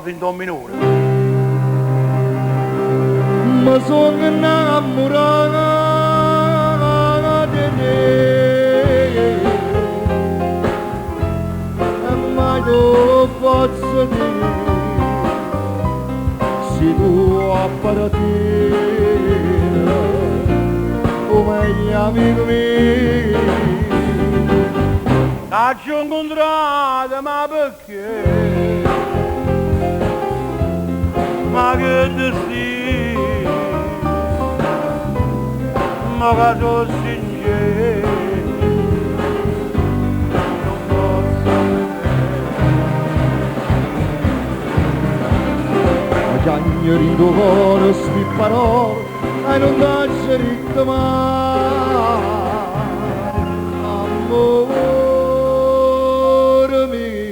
morto in 2 minuti. Ma sono innamorata di te, e mai tu posso dire, se tu apparattina, come gli amici miei. Ci ho incontrato, ma perché? Ma che destino, ma che sono sincero, non posso vedere. Ma chiagneri tuo cuore sti parole, e non dacci ritmo mai, amore mio.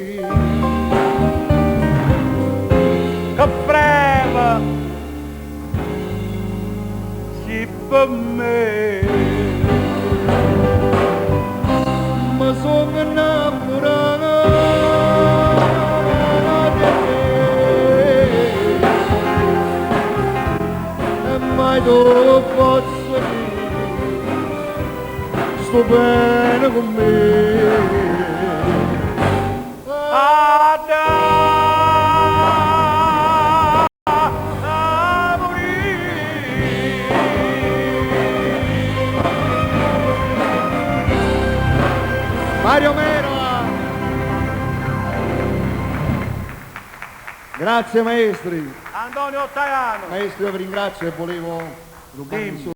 Che breve, sì per me. Ma sono innamorata di te, e mai tu posso dire, sto bene con me. Mario Mera! Grazie maestri! Antonio Ottaiano. Maestri, io vi ringrazio e volevo rubarvi Dimmi.